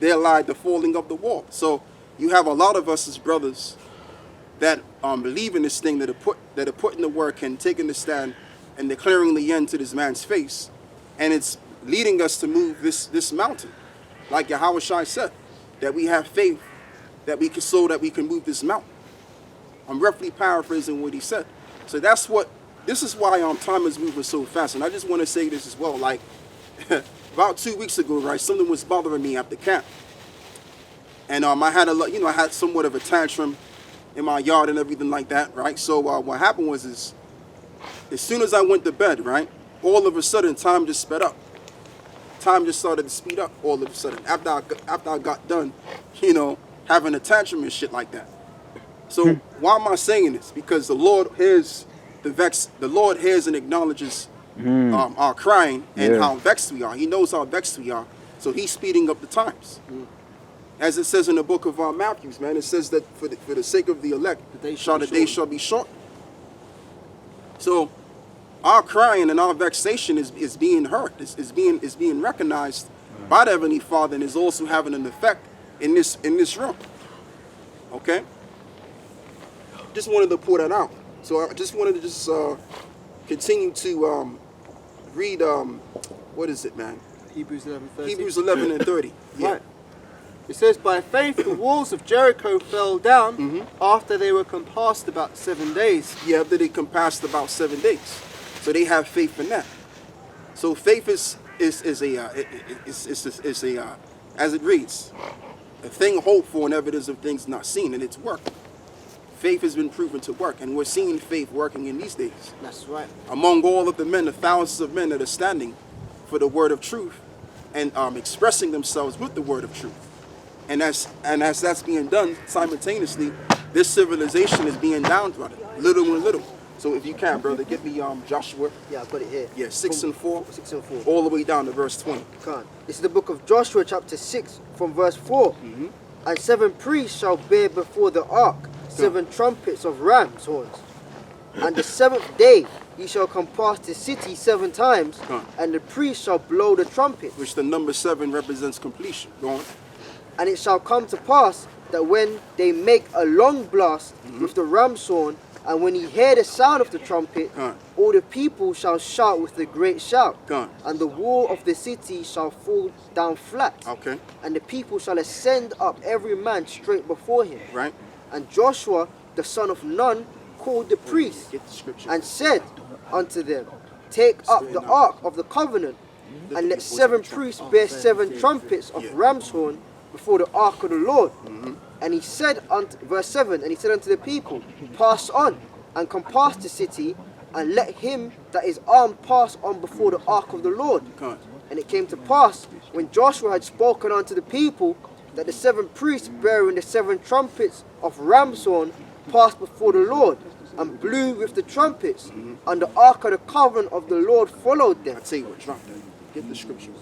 there lied the falling of the wall. So you have a lot of us as brothers that believe in this thing, that are putting the work and taking the stand and declaring the end to this man's face, and it's leading us to move this mountain, like Yahawah said, that we have faith that we can, so that we can move this mountain. I'm roughly paraphrasing what he said. So this is why time is moving so fast. And I just want to say this as well. Like about 2 weeks ago, right, something was bothering me at the camp, and I had somewhat of a tantrum in my yard and everything like that, right? So what happened was, as soon as I went to bed, right, all of a sudden time just sped up. Time just started to speed up all of a sudden after I got done, having a tantrum and shit like that. So why am I saying this? Because the Lord hears the Lord hears and acknowledges our crying and how vexed we are. He knows how vexed we are, so he's speeding up the times. As it says in the book of Matthew, man, it says that for the sake of the elect, the day shall be short. So our crying and our vexation is being heard, is being recognized by the Heavenly Father, and is also having an effect in this room. Okay? Just wanted to pour that out. So I just wanted to continue to read what is it, man? Hebrews 11:30. Hebrews 11 and 30. Yeah. Right. It says, by faith the walls of Jericho fell down after they were compassed about 7 days. Yeah, after they compassed about 7 days. So they have faith in that. So faith is as it reads, a thing hoped for and evidence of things not seen, and it's working. Faith has been proven to work, and we're seeing faith working in these days. That's right. Among all of the men, the thousands of men that are standing for the word of truth and expressing themselves with the word of truth. And as that's being done simultaneously, this civilization is being downtrodden, little and little. So if you can, brother, get me Joshua. Yeah, I've got it here. Yeah, 6 and 4. 6 and 4. All the way down to verse 20. Can't. This is the book of Joshua, chapter 6, from verse 4. And 7 priests shall bear before the ark 7 trumpets of ram's horns. And the 7th day ye shall compass the city 7 times, and the priest shall blow the trumpet. Which the number 7 represents completion. Go on. And it shall come to pass that when they make a long blast with the ram's horn, and when ye hear the sound of the trumpet, all the people shall shout with a great shout. And the wall of the city shall fall down flat. Okay. And the people shall ascend up every man straight before him. Right. And Joshua the son of Nun called the priests and said unto them, take up the ark of the covenant, and let 7 priests bear 7 trumpets of ram's horn before the ark of the Lord. And he said unto, verse 7, and he said unto the people, pass on and compass the city, and let him that is armed pass on before the ark of the Lord. And it came to pass, when Joshua had spoken unto the people, that the 7 priests bearing the 7 trumpets of ram's horn passed before the Lord, and blew with the trumpets, and the ark of the covenant of the Lord followed them. I tell you what, drop that. Get the scripture.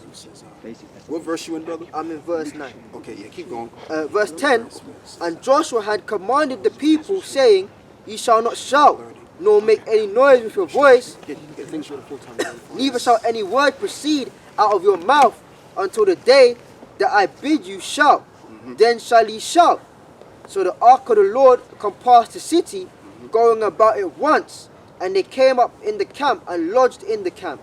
What verse you in, brother? I'm in verse 9. Okay, yeah, keep going. Verse 10, and Joshua had commanded the people, saying, ye shall not shout, nor make any noise with your voice, neither shall any word proceed out of your mouth until the day that I bid you shout. Then shall ye shout. So the ark of the Lord compassed the city, going about it once, and they came up in the camp and lodged in the camp.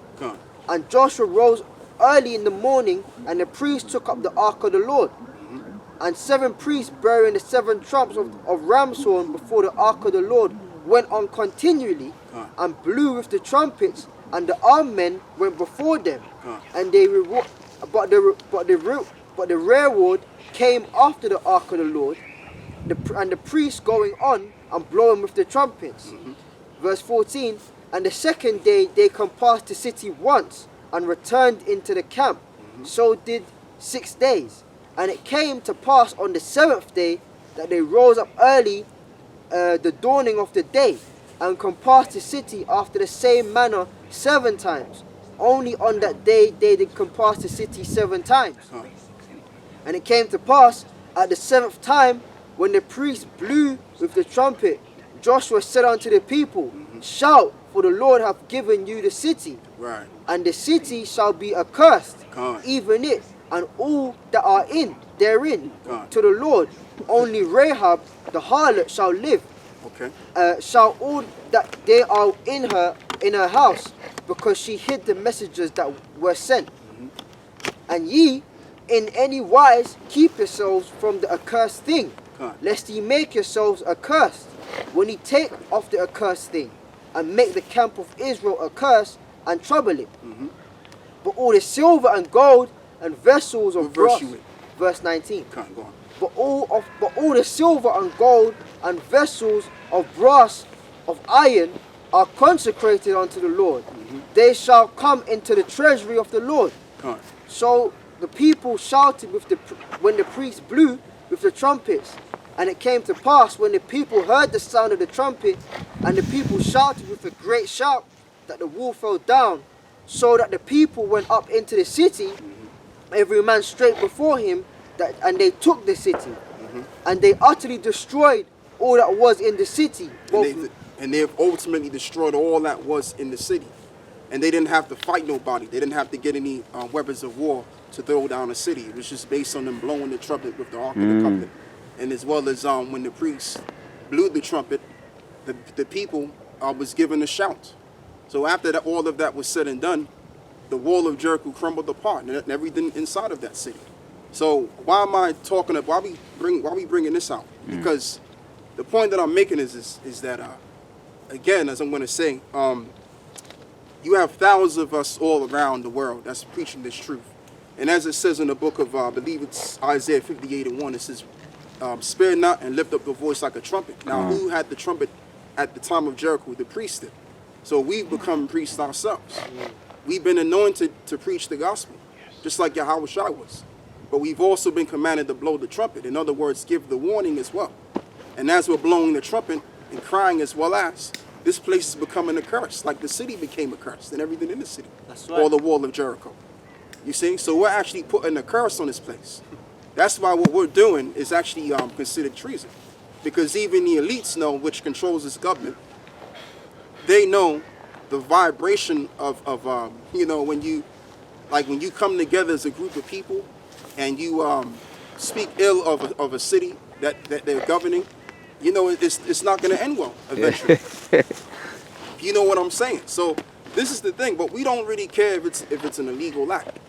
And Joshua rose early in the morning, and the priests took up the ark of the Lord. And 7 priests bearing the 7 trumps of ram's horn before the ark of the Lord went on continually, and blew with the trumpets, and the armed men went before them. And they but the rearward came after the ark of the Lord, and the priests going on and blowing with the trumpets. Verse 14, and the 2nd day they compassed the city once, and returned into the camp. So did 6 days. And it came to pass on the 7th day that they rose up early, the dawning of the day, and compassed the city after the same manner 7 times. Only on that day they did compass the city 7 times. And it came to pass at the 7th time, when the priest blew with the trumpet, Joshua said unto the people, shout, for the Lord hath given you the city. Right. And the city shall be accursed, even it and all that are therein God. to the Lord. Only Rahab the harlot shall live. Okay. Shall all that they are in her house, because she hid the messengers that were sent. And ye in any wise keep yourselves from the accursed thing, God. lest ye make yourselves accursed, when ye take off the accursed thing, and make the camp of Israel accursed, and trouble it. But all the silver and gold and vessels of brass, verse 19. God, go on. But all the silver and gold and vessels of brass, of iron, are consecrated unto the Lord. They shall come into the treasury of the Lord. God. So the people shouted when the priests blew with the trumpets. And it came to pass, when the people heard the sound of the trumpet, and the people shouted with a great shout, that the wall fell down, so that the people went up into the city, every man straight before him, and they took the city. And they utterly destroyed all that was in the city. And they ultimately destroyed all that was in the city. And they didn't have to fight nobody. They didn't have to get any weapons of war to throw down a city. It was just based on them blowing the trumpet with the Ark of the Covenant. And as well as when the priests blew the trumpet, the people was given a shout. So after that, all of that was said and done, the wall of Jericho crumbled apart and everything inside of that city. So why am I talking about, why we bringing this out? Because the point that I'm making is that, again, as I'm going to say, you have thousands of us all around the world that's preaching this truth. And as it says in the book of, I believe it's Isaiah 58:1, it says, spare not and lift up the voice like a trumpet. Now, who had the trumpet at the time of Jericho? The priest did. So we've become priests ourselves. We've been anointed to preach the gospel, just like Yahawah was. But we've also been commanded to blow the trumpet. In other words, give the warning as well. And as we're blowing the trumpet and crying as well as, this place is becoming a curse, like the city became a curse and everything in the city. That's right. Or the wall of Jericho. You see? So we're actually putting a curse on this place. That's why what we're doing is actually considered treason. Because even the elites know, which controls this government, they know the vibration of you know, when you come together as a group of people and you speak ill of a city that they're governing, you know, it's not going to end well eventually. You know what I'm saying? So this is the thing, but we don't really care if it's an illegal act.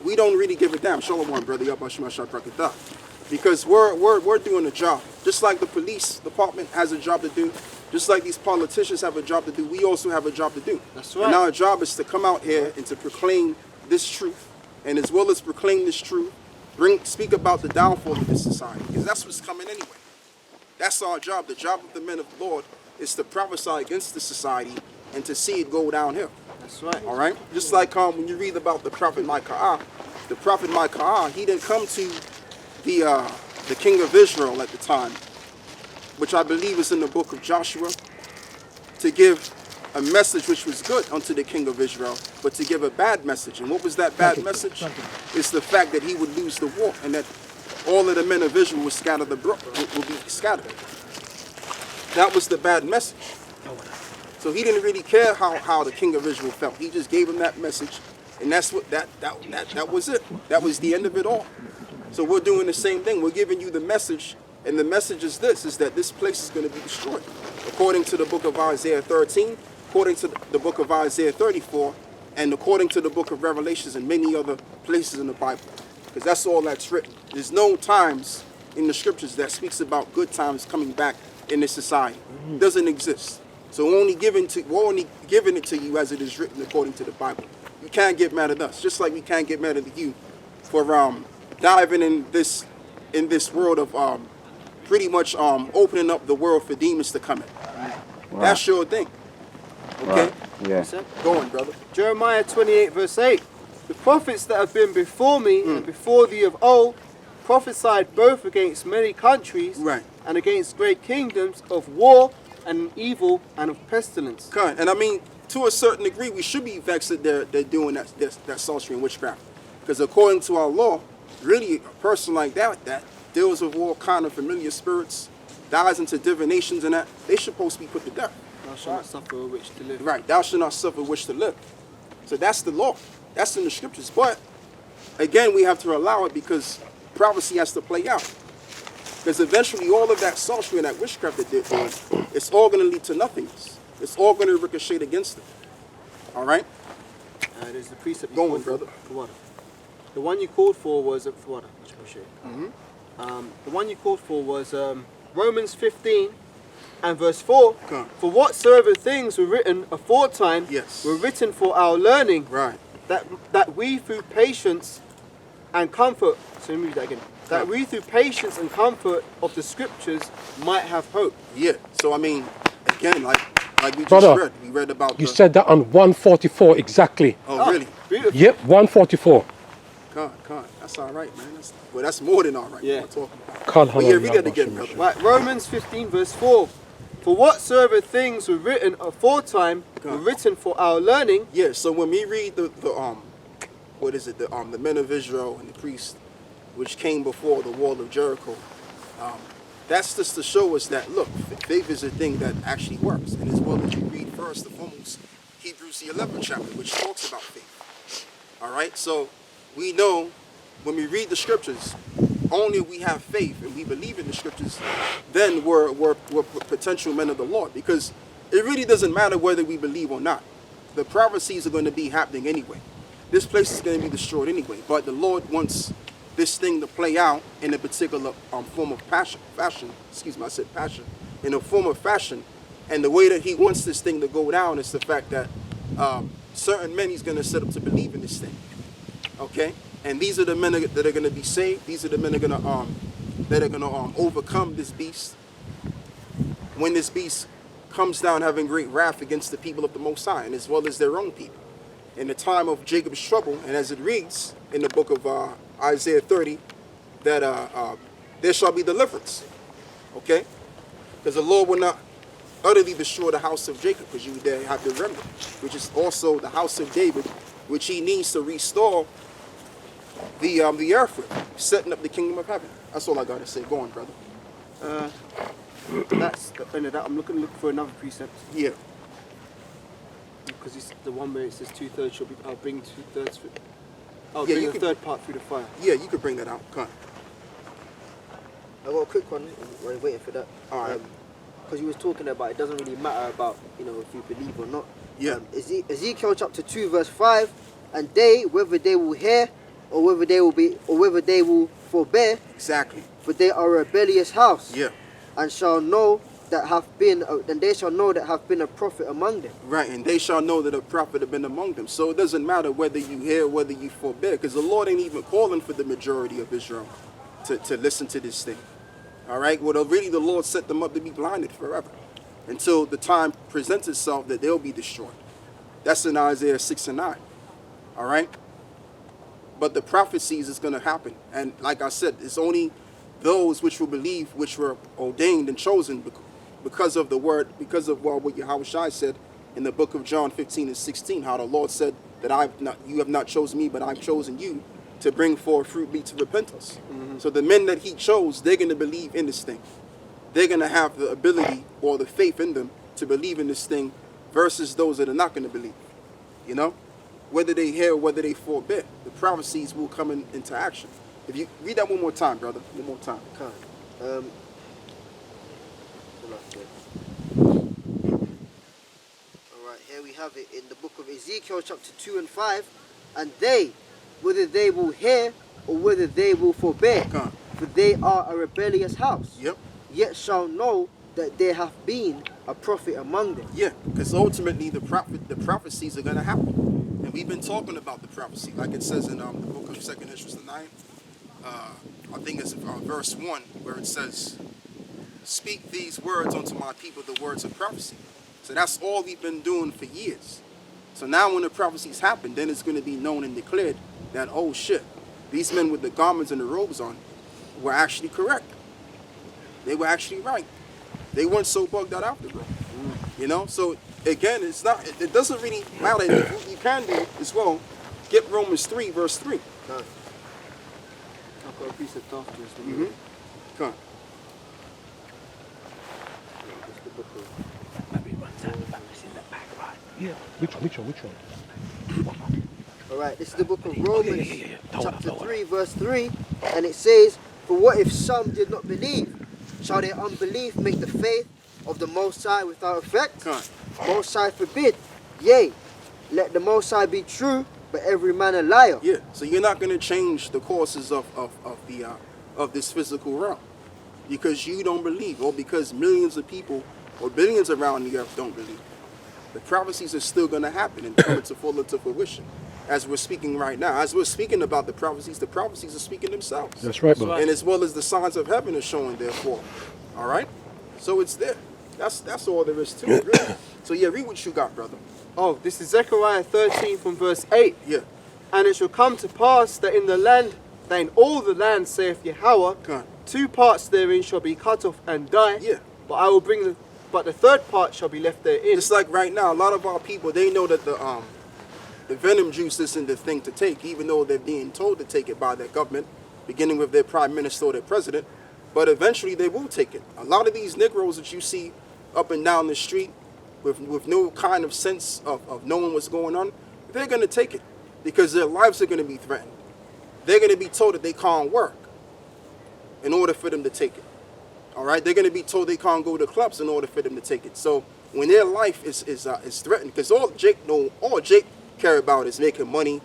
We don't really give a damn. Shalom, brother. Because we're doing a job. Just like the police department has a job to do, just like these politicians have a job to do, we also have a job to do. That's right. And our job is to come out here and to proclaim this truth. And as well as proclaim this truth, speak about the downfall of this society. Because that's what's coming anyway. That's our job. The job of the men of the Lord is to prophesy against the society and to see it go downhill. That's right. All right? Just like when you read about the prophet Micaiah, he didn't come to the king of Israel at the time, which I believe is in the book of Joshua, to give a message which was good unto the king of Israel, but to give a bad message. And what was that bad message? It's the fact that he would lose the war and that all of the men of Israel would be scattered. That was the bad message. So he didn't really care how the king of Israel felt. He just gave him that message, and that's what that was it. That was the end of it all. So we're doing the same thing. We're giving you the message, and the message is this: is that this place is going to be destroyed, according to the book of Isaiah 13, according to the book of Isaiah 34, and according to the book of Revelations and many other places in the Bible, because that's all that's written. There's no times in the scriptures that speaks about good times coming back in this society. It doesn't exist. So we're only giving it to you as it is written according to the Bible. You can't get mad at us, just like we can't get mad at you for diving in this world of pretty much opening up the world for demons to come in. Wow. That's your thing. Okay? Wow. Yeah. Go on, brother. Jeremiah 28 verse 8. The prophets that have been before me and before thee of old prophesied both against many countries and against great kingdoms of war and evil and of pestilence. Kind. And I mean, to a certain degree, we should be vexed that they're doing that sorcery and witchcraft. Because according to our law, really a person like that deals with all kind of familiar spirits, dies into divinations and that, they should supposed to be put to death. Thou shalt not suffer a witch to live. Right, thou shalt not suffer a witch to live. So that's the law. That's in the scriptures. But again, we have to allow it because prophecy has to play out. Because eventually all of that sorcery and that witchcraft that they're doing, it's all going to lead to nothingness. It's all going to ricochet against them. All right? There's the precept. Go on, brother. The one you called for was the one you called for was Romans 15 and verse 4. For whatsoever things were written aforetime were written for our learning, Right. that we through patience and comfort. So let me read that again. That we through patience and comfort of the scriptures might have hope. Yeah. So I mean, again, like we just Brother, read, we read about. You said that on 144 exactly. Oh, really? Beautiful. Yep, 144. God, that's all right, man. That's more than all right. Yeah. What I'm talking about. But yeah, read that again, brother. Right, Romans 15 verse 4. For whatsoever things were written aforetime were written for our learning. Yeah. So when we read the what is it? The men of Israel and the priests, which came before the wall of Jericho. That's just to show us that, look, faith is a thing that actually works. And as well as you read first and foremost, Hebrews the 11th chapter, which talks about faith. All right? So we know when we read the scriptures, only if we have faith and we believe in the scriptures, then we're potential men of the Lord. Because it really doesn't matter whether we believe or not. The prophecies are going to be happening anyway. This place is going to be destroyed anyway. But the Lord wants this thing to play out in a particular form of fashion, in a form of fashion. And the way that he wants this thing to go down is the fact that certain men he's going to set up to believe in this thing. Okay? And these are the men that are going to be saved. These are the men that are going to overcome this beast. When this beast comes down having great wrath against the people of the Most High, and as well as their own people. In the time of Jacob's trouble, and as it reads in the book of Isaiah 30, that there shall be deliverance. Okay? Because the Lord will not utterly destroy the house of Jacob, because you there have the remnant, which is also the house of David, which he needs to restore the earth with, setting up the kingdom of heaven. That's all I got to say. Go on, brother. That's the end of that. I'm looking for another precept. Yeah. Because it's the one where it says 2/3 shall be. I'll bring 2/3. I'll Yeah, bring you the can- third part through the fire. Yeah, you could bring that out. Come on. I got a quick one while you're waiting for that. All right. Because you was talking about it doesn't really matter about if you believe or not. Yeah. Ezekiel chapter 2 verse 5, and they, whether they will hear or whether they will forbear, Exactly. for they are a rebellious house. Yeah. And shall know that hath been, then they shall know that hath been a prophet among them. Right, and they shall know that a prophet have been among them. So it doesn't matter whether you hear, whether you forbear, because the Lord ain't even calling for the majority of Israel to listen to this thing. All right, well, really the Lord set them up to be blinded forever until the time presents itself that they'll be destroyed. That's in Isaiah 6 and 9. All right, but the prophecies is going to happen, and like I said, it's only those which will believe, which were ordained and chosen because of the word, because of what Yahawah said in the book of John 15 and 16, how the Lord said that you have not chosen me, but I've chosen you to bring forth fruit meet to repentance. Mm-hmm. So the men that he chose, they're going to believe in this thing. They're going to have the ability or the faith in them to believe in this thing versus those that are not going to believe. You know? Whether they hear or whether they forbear, the prophecies will come into action. If you read that one more time, brother, one more time. Alright, here we have it in the book of Ezekiel chapter 2 and 5. And they, whether they will hear or whether they will forbear, for they are a rebellious house, Yep. yet shall know that there hath been a prophet among them. Yeah, because ultimately the prophecies are going to happen. And we've been talking about the prophecy, like it says in the book of 2nd Esdras 9. I think it's verse 1, where it says, speak these words unto my people, the words of prophecy. So that's all we've been doing for years. So now when the prophecies happen, then it's going to be known and declared that, oh shit, these men with the garments and the robes on were actually correct. They were actually right. They weren't so bugged out after, bro. You know? So again, it doesn't really matter. You can do as well. Get Romans 3, verse 3. I've got a piece of after this. Mm-hmm. Come on. Yeah. Which one? Alright, this is the book of Romans, chapter 3, verse 3, and it says, "For what if some did not believe? Shall their unbelief make the faith of the Most High without effect? Come on. Most High forbid. Yea, let the Most High be true, but every man a liar." Yeah, so you're not going to change the courses of this physical realm because you don't believe, or because millions of people or billions around the earth don't believe. The prophecies are still going to happen and come into full into fruition. As we're speaking right now, as we're speaking about the prophecies are speaking themselves. That's right, brother. And as well as the signs of heaven are showing their forth. All right, so it's there. That's all there is to it, really. So yeah, read what you got, brother. Oh, this is Zechariah 13 from verse 8. Yeah, "And it shall come to pass that in all the land, saith Yahawah, come on. 2 parts therein shall be cut off and die. Yeah. But the third part shall be left therein." It's like right now, a lot of our people, they know that the venom juice isn't the thing to take, even though they're being told to take it by their government, beginning with their prime minister or their president. But eventually they will take it. A lot of these Negroes that you see up and down the street with no kind of sense of knowing what's going on, they're going to take it because their lives are going to be threatened. They're going to be told that they can't work in order for them to take it. All right, they're going to be told they can't go to clubs in order for them to take it. So when their life is threatened, because all Jake care about is making money,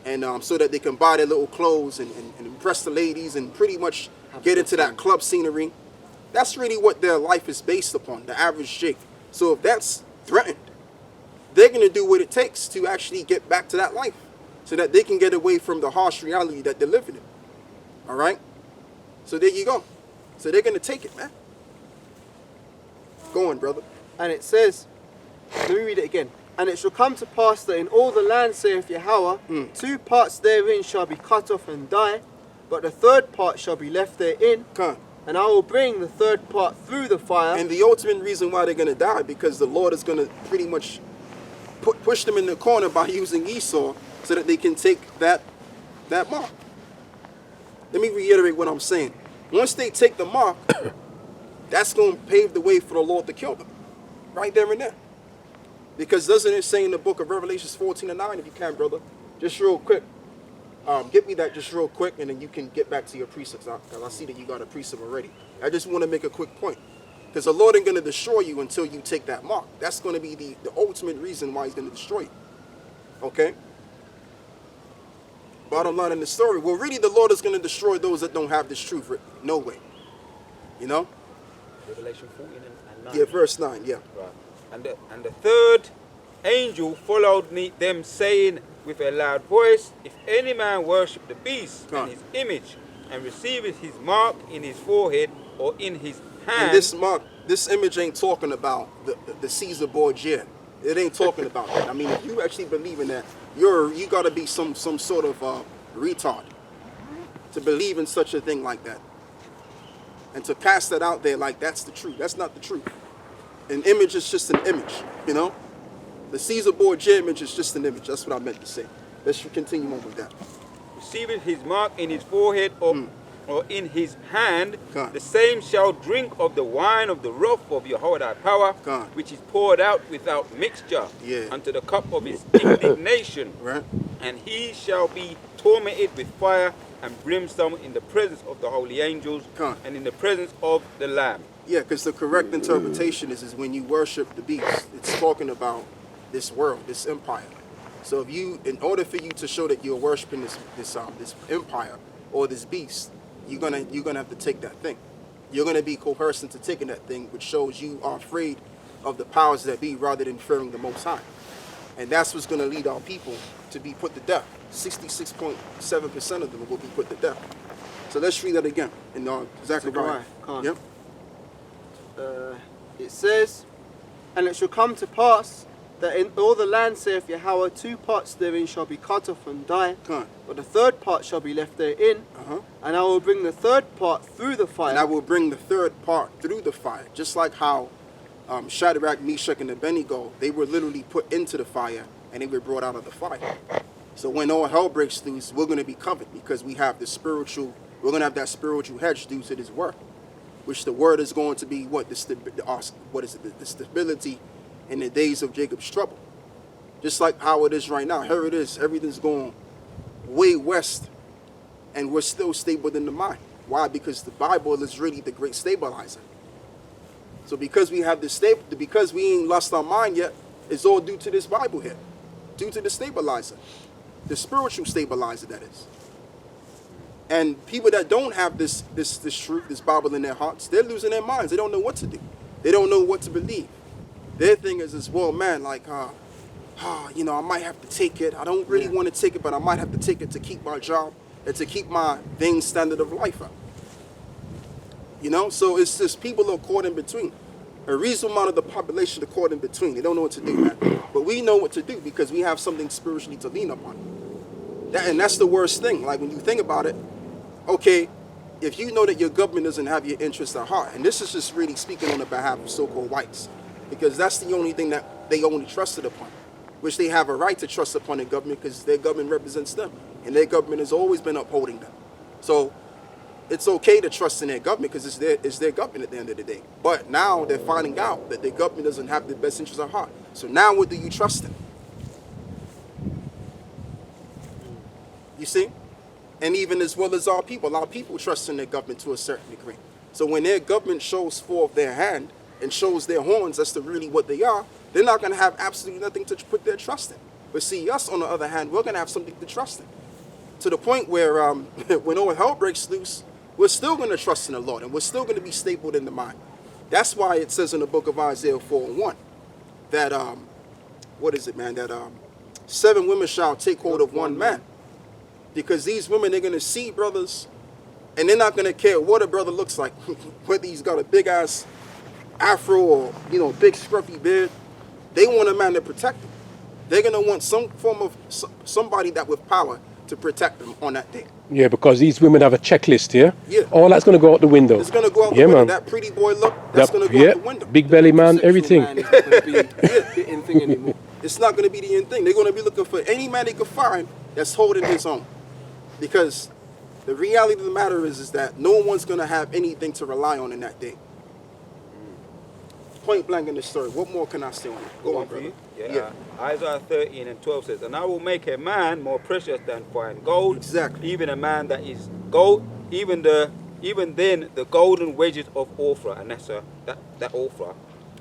and so that they can buy their little clothes and impress the ladies and pretty much get into that club scenery. That's really what their life is based upon, the average Jake. So if that's threatened, they're going to do what it takes to actually get back to that life so that they can get away from the harsh reality that they're living in. All right? So there you go. So they're going to take it, man. Go on, brother. And it says, let me read it again. "And it shall come to pass that in all the land, saith Yahawah, 2 parts therein shall be cut off and die, but the third part shall be left therein. Come on. And I will bring the third part through the fire." And the ultimate reason why they're going to die, because the Lord is going to pretty much push them in the corner by using Esau so that they can take that mark. Let me reiterate what I'm saying. Once they take the mark, that's going to pave the way for the Lord to kill them. Right there and there. Because doesn't it say in the book of Revelations 14:9, if you can, brother, just real quick, get me that just real quick, and then you can get back to your precepts, because I see that you got a precept already. I just want to make a quick point, because the Lord ain't going to destroy you until you take that mark. That's going to be the ultimate reason why he's going to destroy you. Okay? Bottom line in the story, well, really the Lord is going to destroy those that don't have this truth. No way. You know? Revelation 14 and 9. Yeah, verse 9, yeah. Right. And the third angel followed them, saying with a loud voice, "If any man worship the beast and his image, and receiveth his mark in his forehead or in his hand." And this image ain't talking about the Caesar Borgia. It ain't talking about that. I mean, if you actually believe in that, you got to be some sort of retard to believe in such a thing like that, and to pass that out there like that's the truth. That's not the truth. An image is just an image, you know. The Caesar Borgia image is just an image. That's what I meant to say. Let's continue on with that. "Receiveth his mark in his forehead or in his hand, God. the same shall drink of the wine of the wrath of Yahawah thy power, God. which is poured out without mixture unto the cup of his indignation. Right. And he shall be tormented with fire and brimstone in the presence of the holy angels God. and in the presence of the Lamb." Yeah, because the correct interpretation is when you worship the beast, it's talking about this world, this empire. So if in order for you to show that you're worshiping this empire or this beast, you're gonna have to take that thing. You're gonna be coerced into taking that thing, which shows you are afraid of the powers that be rather than fearing the Most High. And that's what's gonna lead our people to be put to death. 66.7% of them will be put to death. So let's read that again in Zechariah. Yep. It says, "And it shall come to pass that in all the land, saith Yahawah, 2 parts therein shall be cut off and die, but the third part shall be left therein. And I will bring the third part through the fire." And I will bring the third part through the fire. Just like how Shadrach, Meshach, and Abednego, they were literally put into the fire and they were brought out of the fire. So when all hell breaks loose, we're going to be covered because we're going to have that spiritual hedge due to this work, which the word is going to be the stability in the days of Jacob's trouble. Just like how it is right now. Here it is. Everything's going way west, and we're still stable in the mind. Why? Because the Bible is really the great stabilizer. So because we have this because we ain't lost our mind yet, it's all due to this Bible here. Due to the stabilizer. The spiritual stabilizer, that is. And people that don't have this truth, this Bible in their hearts, they're losing their minds. They don't know what to do. They don't know what to believe. Their thing is well, man, like, you know, I might have to take it. I don't really want to take it, but I might have to take it to keep my job and to keep my vain standard of life up. You know, so it's just people are caught in between. A reasonable amount of the population are caught in between. They don't know what to do, man. But we know what to do because we have something spiritually to lean upon. And that's the worst thing. Like when you think about it, okay, if you know that your government doesn't have your interests at heart, and this is just really speaking on the behalf of so-called whites, because that's the only thing that they only trusted upon, which they have a right to trust upon their government because their government represents them, and their government has always been upholding them. So it's okay to trust in their government because it's their government at the end of the day. But now they're finding out that their government doesn't have the best interests at heart. So now what do you trust in? You see? And even as well as our people trust in their government to a certain degree. So when their government shows forth their hand and shows their horns as to really what they are, they're not going to have absolutely nothing to put their trust in. But see, us on the other hand, we're going to have something to trust in. To the point where when all hell breaks loose, we're still going to trust in the Lord and we're still going to be stapled in the mind. That's why it says in the book of Isaiah 4:1 that, what is it, man? That 7 women shall take hold of one man. Because these women, they're going to see brothers, and they're not going to care what a brother looks like. Whether he's got a big-ass afro or, you know, big scruffy beard. They want a man to protect them. They're going to want some form of, somebody that with power to protect them on that day. Yeah, because these women have a checklist here. Yeah. All that's going to go out the window. It's going to go out the yeah, window. Man. That pretty boy look, that's going to go out the window. Big belly man, everything. Man is not going to be the in thing anymore. It's not going to be the end thing. They're going to be looking for any man they could find that's holding his own. Because the reality of the matter is that no one's going to have anything to rely on in that day. Point blank in the story. What more can I say on it? Go on, brother. Yeah. Isaiah 13:12 says, and I will make a man more precious than fine gold. Exactly. Even a man that is gold, even then the golden wedges of Ophrah, and that's that Ophrah.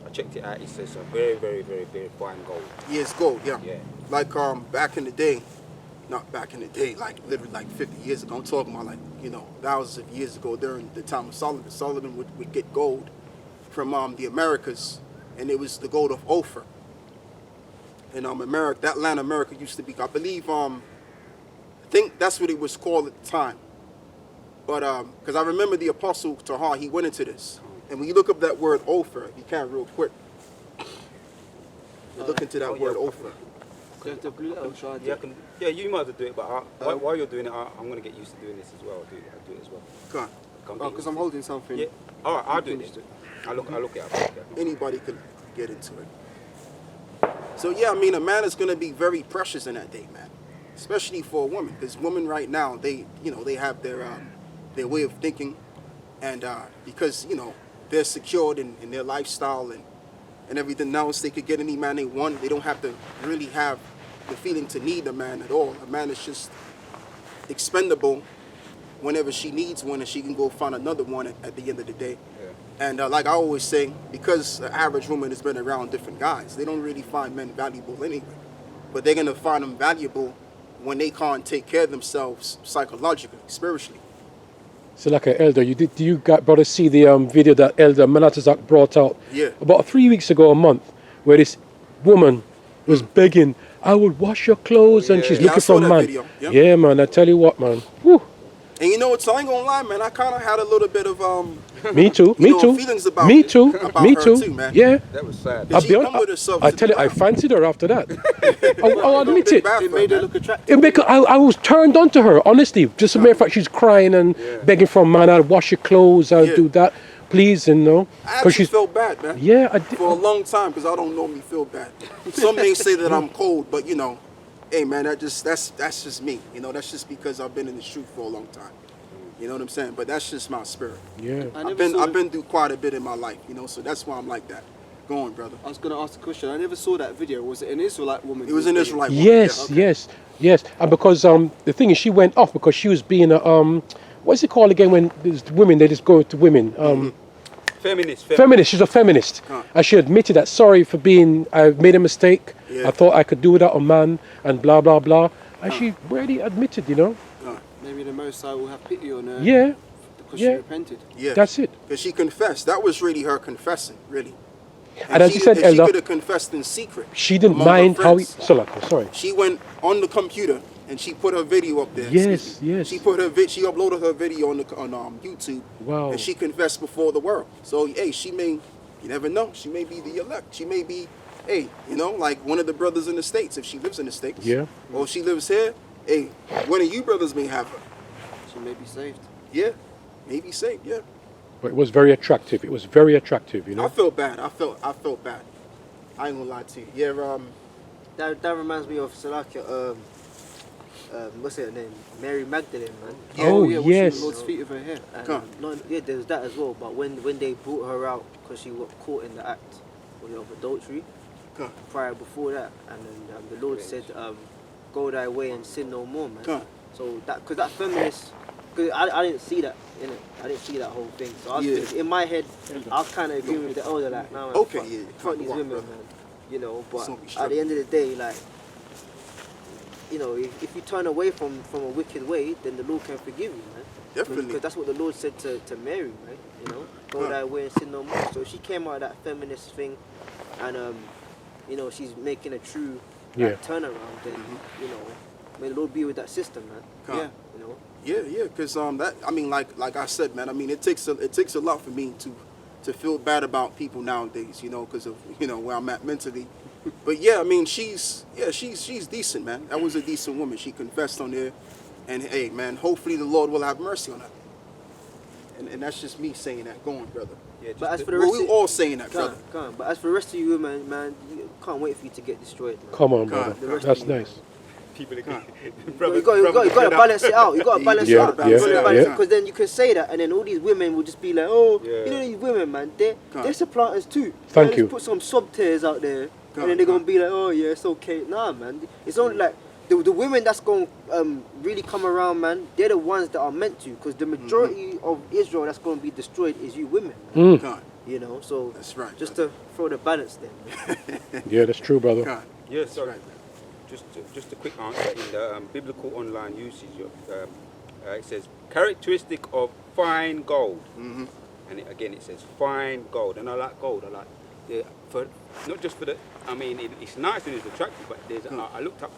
I checked it out. It says some very, very, very, very fine gold. Yeah, it's gold. Yeah. Yeah. Like back in the day. Not back in the day, like literally like 50 years ago. I'm talking about like, you know, thousands of years ago during the time of Solomon. Solomon would get gold from the Americas, and it was the gold of Ophir. And America, that land America used to be, I believe, I think that's what it was called at the time. But because I remember the Apostle Tahar, he went into this. And when you look up that word Ophir, you can real quick. Look into that word Ophir. Yeah, you might as well do it, but while you're doing it, I'm going to get used to doing this as well. I'll do it as well. Go on. Oh, because I'm holding something. Yeah. All right, I'll do it. I'll look it up. Anybody could get into it. So yeah, I mean, a man is going to be very precious in that day, man. Especially for a woman, because women right now, they have their way of thinking, and because they're secured in their lifestyle and everything else, they could get any man they want. They don't have to really have the feeling to need a man at all. A man is just expendable whenever she needs one, and she can go find another one at the end of the day. Yeah. And like I always say, because the average woman has been around different guys, they don't really find men valuable anyway. But they're going to find them valuable when they can't take care of themselves psychologically, spiritually. So like an elder, you brothers see the video that Elder MANASSEH brought out about 3 weeks ago, a month, where this woman was begging, I would wash your clothes, and she's looking for a man. Yep. Yeah, man, I tell you what, man. Whew. And you know what, so I ain't gonna lie, man, I kind of had a little bit of me too, feelings about me her too, man. Yeah, that was sad. I'll be honest, I tell you, I fancied her after that. I'll admit it. It made her look attractive. I was turned on to her, honestly. Just a matter of fact, she's crying and begging for a man. I'll wash your clothes, I'll do that, please, and no. I actually felt bad, man. Yeah, I did. For a long time, because I don't normally feel bad. Some may say that I'm cold, but hey, man, that's just me. That's just because I've been in the truth for a long time. You know what I'm saying? But that's just my spirit. Yeah. I've been through quite a bit in my life, so that's why I'm like that. Go on, brother. I was going to ask a question. I never saw that video. Was it an Israelite woman? It was an Israelite woman. Yes, Yeah, okay. yes. And because the thing is, she went off because she was being a what's it called again when there's women they just go to women Feminist. feminist. She's a feminist, and she admitted that sorry for being I made a mistake. Yeah. I thought I could do without a man and blah blah blah, and she really admitted, you know. Maybe the Most High will have pity on her. Yeah, Because she repented. Yeah. that's it. Because she confessed. That was really her confessing, really. And as you said, she Elder, could have confessed in secret. she didn't among her mind how. friends. Sorry. She went on the computer and she put her video up there. Yes, excuse me. yes. She put she uploaded her video on YouTube. Wow. And she confessed before the world. So hey, you never know. She may be the elect. She may be, hey, you know, like one of the brothers in the States if she lives in the States. Yeah. Or if she lives here, hey, one of you brothers may have her. She may be saved. Yeah. Maybe saved. Yeah. But it was very attractive. It was very attractive, you know. I felt bad. I felt bad. I ain't gonna lie to you. Yeah. That reminds me of Salakia, what's her name? Mary Magdalene, man. Oh, yeah, yes. The Lord's feet of her hair. Yeah, there's that as well. But when they brought her out because she got caught in the act of adultery, before that, and then the Lord said, "Go thy way and sin no more, man." So because that feminist, because I didn't see that in it. I didn't see that whole thing. So I was thinking, in my head, I was kind of agreeing with the elder, like, nah, man, fuck these women, man. You know, but at the end of the day, like, you know, if you turn away from a wicked way, then the Lord can forgive you, man. Definitely. Because that's what the Lord said to Mary, right? You know, go thy way and sin no more. So if she came out of that feminist thing, and you know, she's making a true turnaround, then you know, may the Lord be with that sister, man. Yeah, you know. Yeah, because that, I mean, like I said, man, I mean, it takes a lot for me to feel bad about people nowadays, you know, because of, you know, where I'm at mentally. But yeah, I mean, she's decent, man. That was a decent woman. She confessed on there, and hey, man, hopefully the Lord will have mercy on her. And that's just me saying that. Go on, brother. Yeah, But as for the rest, we all saying that, brother. But as for the rest of you, man, you can't wait for you to get destroyed, man. Come on, brother. That's nice. People again. You got to balance it out. You got to balance it out. Because then you can say that, and then all these women will just be like, oh, you know these women, man, they're supplanters too. Thank you. Just put some sub tears out there, and then they're gonna be like, oh yeah, it's okay. Nah, man, it's only like the women that's gonna really come around, man. They're the ones that are meant to, because the majority of Israel that's gonna be destroyed is you women. Man. You know, so that's right. Just to throw the balance there. Man. Yeah, that's true, brother. Yeah, sorry. Right. Just a quick answer in the biblical online usage. It says characteristic of fine gold, and it says fine gold, and I like gold. I like for not just for the. I mean, it's nice and it's attractive, but there's. I looked up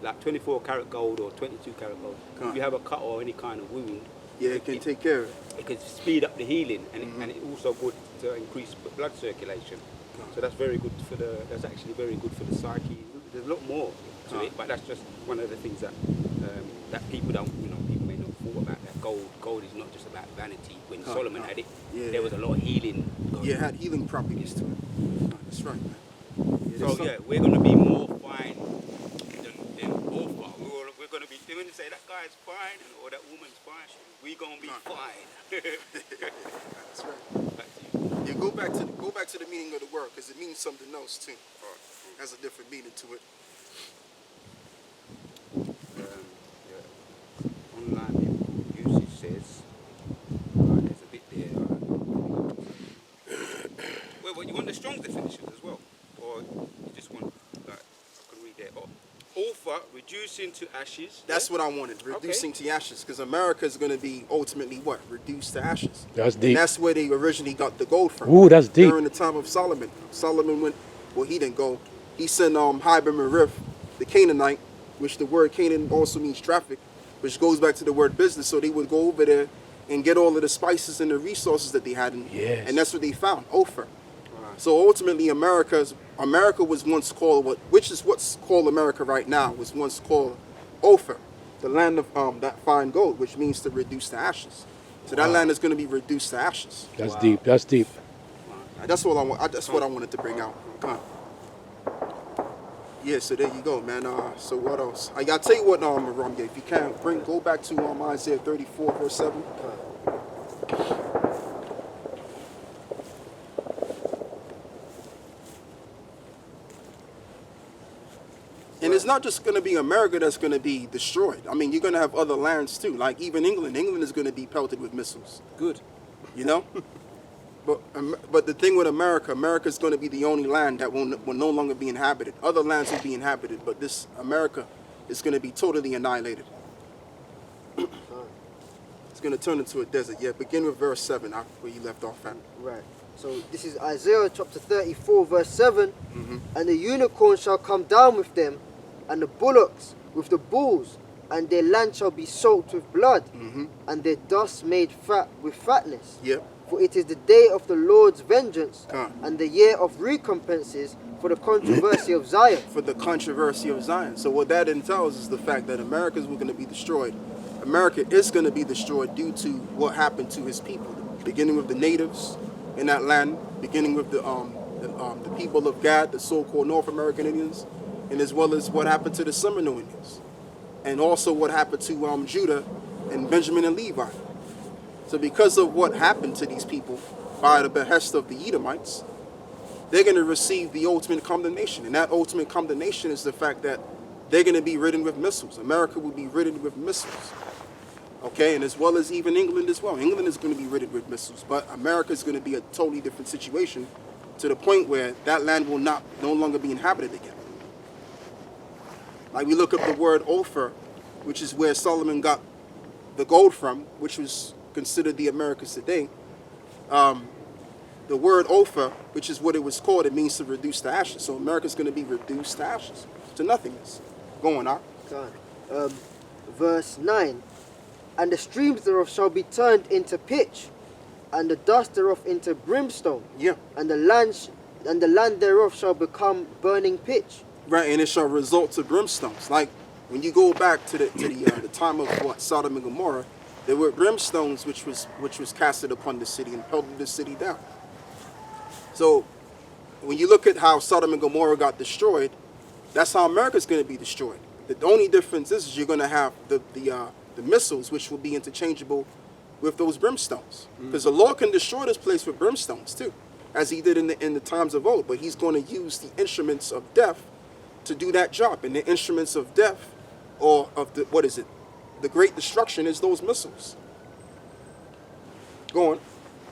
like 24 karat gold or 22 karat gold. If you have a cut or any kind of wound, it can take care of it. It can speed up the healing, and it's also good to increase blood circulation. So that's very good for the. That's actually very good for the psyche. There's a lot more to it, but that's just one of the things that that people don't. You know, people may not have thought about that. Gold is not just about vanity. When Solomon had it, there was a lot of healing. It had healing properties to it. That's right, man. So we're going to be more fine than Orpha. We're going to be. They're going to say that guy's fine or that woman's fine. We're going to be fine. That's right. Yeah, go back to the meaning of the word, because it means something else too. It has a different meaning to it. Online usage says there's a bit there. Well, you want the Strong's definitions as well, or you just want I can read there. Orpha, reducing to ashes. That's what I wanted, reducing to ashes, because America is going to be ultimately what? Reduced to ashes. That's deep. And that's where they originally got the gold from. Ooh, that's deep. During the time of Solomon. Solomon went, well, he didn't go. He sent Hiram and Rif, the Canaanite, which the word Canaan also means traffic, which goes back to the word business. So they would go over there and get all of the spices and the resources that they had. And that's what they found, Ophir. So ultimately, America was once called which is what's called America right now, was once called Ophir, the land of that fine gold, which means to reduce to ashes. So that land is going to be reduced to ashes. That's deep. That's deep. That's all I want. That's what I wanted to bring out. Come on. Yeah, so there you go, man. So what else? I'll tell you what, Ramya, if you can, go back to Isaiah 34, verse 7. not just going to be America that's going to be destroyed. I mean, you're going to have other lands too, like even England. England is going to be pelted with missiles. Good. You know? But the thing with America is going to be the only land that will no longer be inhabited. Other lands will be inhabited, but this America is going to be totally annihilated. It's going to turn into a desert. Yeah, begin with verse 7, where you left off at. Right. So this is Isaiah chapter 34, verse 7. And the unicorn shall come down with them, and the bullocks with the bulls, and their land shall be soaked with blood, and their dust made fat with fatness. Yep. For it is the day of the Lord's vengeance, and the year of recompenses for the controversy of Zion. For the controversy of Zion. So what that entails is the fact that America is going to be destroyed. America is going to be destroyed due to what happened to his people, beginning with the natives in that land, beginning with the people of Gad, the so-called North American Indians, and as well as what happened to the Seminole Indians, and also what happened to Judah and Benjamin and Levi. So because of what happened to these people by the behest of the Edomites, they're going to receive the ultimate condemnation. And that ultimate condemnation is the fact that they're going to be ridden with missiles. America will be ridden with missiles. Okay, and as well as even England as well. England is going to be ridden with missiles, but America is going to be a totally different situation, to the point where that land will no longer be inhabited again. Like we look up the word Ophir, which is where Solomon got the gold from, which was considered the Americas today. The word Ophir, which is what it was called, it means to reduce to ashes. So America's going to be reduced to ashes, to nothingness. Go on, Verse 9. And the streams thereof shall be turned into pitch, and the dust thereof into brimstone. Yeah. And the land thereof shall become burning pitch. Right, and it shall result to brimstones. Like when you go back to the time of what Sodom and Gomorrah, there were brimstones which was casted upon the city and pelted the city down. So when you look at how Sodom and Gomorrah got destroyed, that's how America's going to be destroyed. The only difference is you're going to have the missiles, which will be interchangeable with those brimstones, because the Lord can destroy this place with brimstones too, as he did in the times of old. But he's going to use the instruments of death to do that job, and the instruments of death, or of the the great destruction, is those missiles. Go on.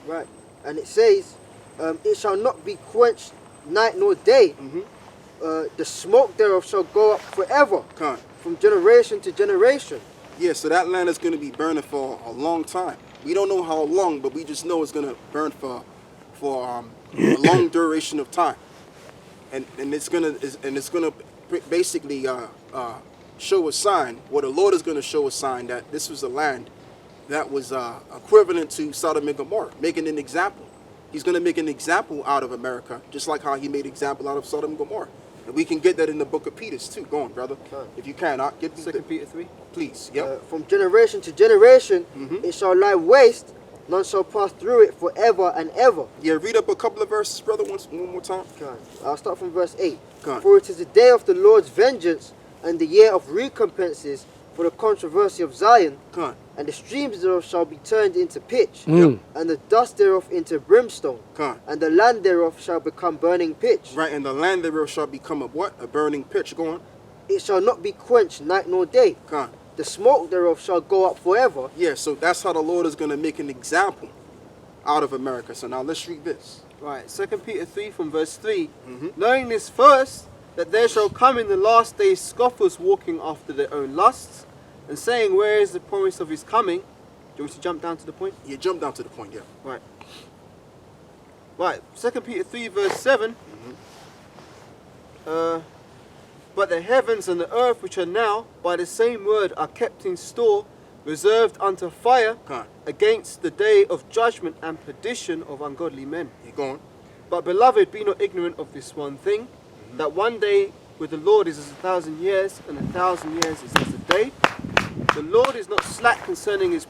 Right, and it says, it shall not be quenched night nor day. The smoke thereof shall go up forever, from generation to generation. Yeah, so that land is going to be burning for a long time. We don't know how long, but we just know it's going to burn for a long duration of time, and it's going to basically show a sign. What the Lord is going to show a sign that this was a land that was equivalent to Sodom and Gomorrah, making an example. He's going to make an example out of America, just like how he made an example out of Sodom and Gomorrah. And we can get that in the book of Peter too. Go on, brother. If you can, I'll get 2 Peter 3. Please. Yep. From generation to generation, it shall lie waste, none shall pass through it forever and ever. Yeah, read up a couple of verses, brother, one more time. I'll start from verse 8. For it is the day of the Lord's vengeance, and the year of recompenses for the controversy of Zion. And the streams thereof shall be turned into pitch, and the dust thereof into brimstone, and the land thereof shall become burning pitch. Right, and the land thereof shall become a what? A burning pitch. Go on. It shall not be quenched night nor day. The smoke thereof shall go up forever. Yeah, so that's how the Lord is going to make an example out of America. So now let's read this. Right, 2 Peter 3 from verse 3. Knowing this first, that there shall come in the last days scoffers walking after their own lusts, and saying, where is the promise of his coming? Do you want me to jump down to the point? Yeah, jump down to the point, yeah. Right. Right, 2 Peter 3 verse 7. But the heavens and the earth which are now, by the same word, are kept in store, reserved unto fire, against the day of judgment and perdition of ungodly men. You go on. But beloved, be not ignorant of this one thing, that one day with the Lord is as 1,000 years, and 1,000 years is as a day. The Lord is not slack concerning his